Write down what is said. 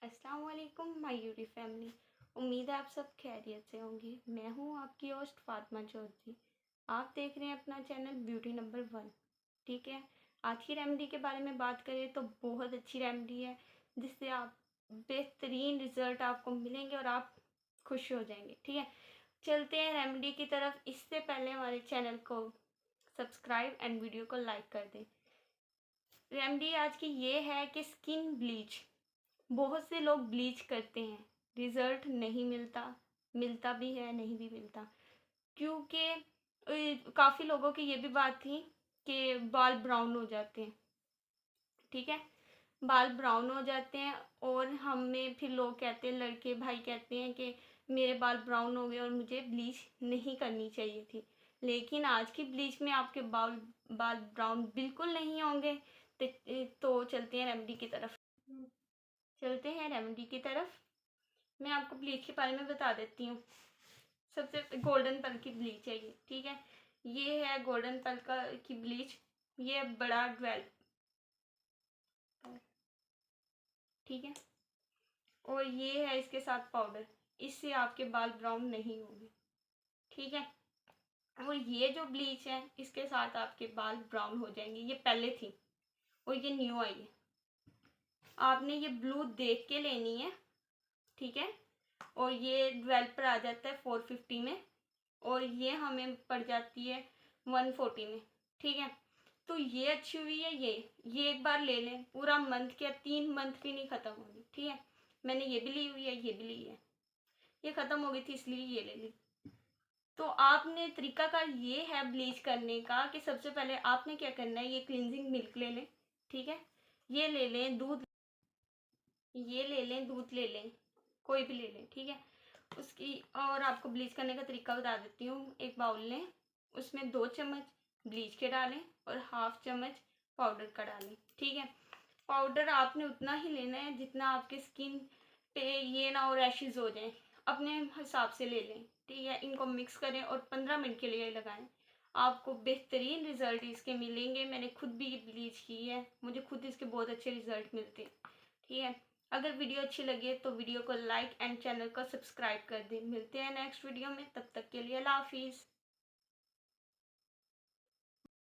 अस्सलाम वालेकुम my YouTube family. उम्मीद है आप सब खैरियत से होंगे। मैं हूँ आपकी होस्ट फातिमा चौधरी। आप देख रहे हैं अपना चैनल ब्यूटी नंबर 1। ठीक है, आज की रेमेडी के बारे में बात करें तो बहुत अच्छी रेमेडी है जिससे आप बेहतरीन रिज़ल्ट आपको मिलेंगे और आप खुश हो जाएंगे। ठीक है, चलते हैं रेमेडी की तरफ। इससे पहले हमारे चैनल को सब्सक्राइब एंड वीडियो को लाइक कर दें। रेमेडी आज की ये है कि स्किन ब्लीच। बहुत से लोग ब्लीच करते हैं, रिज़ल्ट नहीं मिलता, मिलता भी है नहीं भी मिलता, क्योंकि काफ़ी लोगों की ये भी बात थी कि बाल ब्राउन हो जाते हैं। ठीक है, बाल ब्राउन हो जाते हैं और हमें फिर लोग कहते हैं, लड़के भाई कहते हैं कि मेरे बाल ब्राउन हो गए और मुझे ब्लीच नहीं करनी चाहिए थी। लेकिन आज की ब्लीच में आपके बाल बाल ब्राउन बिल्कुल नहीं होंगे। तो चलते हैं रेमेडी की तरफ। चलते हैं रेमेडी की तरफ। मैं आपको ब्लीच के बारे में बता देती हूँ। सबसे गोल्डन पल की ब्लीच है ये। ठीक है, ये है गोल्डन पल की ब्लीच। ये है बड़ा 12। ठीक है, और ये है इसके साथ पाउडर। इससे आपके बाल ब्राउन नहीं होंगे। ठीक है, और ये जो ब्लीच है इसके साथ आपके बाल ब्राउन हो जाएंगे। ये पहले थी और ये न्यू आई है। आपने ये ब्लू देख के लेनी है। ठीक है, और ये 12 पर आ जाता है 450 में, और ये हमें पड़ जाती है 140 में। ठीक है, तो ये अच्छी हुई है। ये एक बार ले लें, पूरा मंथ क्या 3 मंथ भी नहीं ख़त्म होगी। ठीक है, मैंने ये भी ली हुई है, ये भी ली है। ये ख़त्म हो गई थी इसलिए ये ले ली। तो आपने तरीका का ये है ब्लीच करने का कि सबसे पहले आपने क्या करना है, ये क्लिनजिंग मिल्क ले लें। ठीक है, ये ले लें दूध, ये ले लें दूध ले लें, कोई भी ले लें। ठीक है, उसकी और आपको ब्लीच करने का तरीका बता देती हूँ। एक बाउल लें, उसमें 2 चम्मच ब्लीच के डालें और हाफ चम्मच पाउडर का डालें। ठीक है, पाउडर आपने उतना ही लेना है जितना आपके स्किन पे ये ना हो रैशेज हो जाएं, अपने हिसाब से ले लें। ठीक है, इनको मिक्स करें और 15 मिनट के लिए लगाएं। आपको बेहतरीन रिजल्ट इसके मिलेंगे। मैंने खुद भी ये ब्लीच की है, मुझे खुद इसके बहुत अच्छे रिजल्ट मिलते हैं। ठीक है, अगर वीडियो अच्छी लगे तो वीडियो को लाइक एंड चैनल को सब्सक्राइब कर दें। मिलते हैं नेक्स्ट वीडियो में, तब तक के लिए अल्लाह हाफिज़।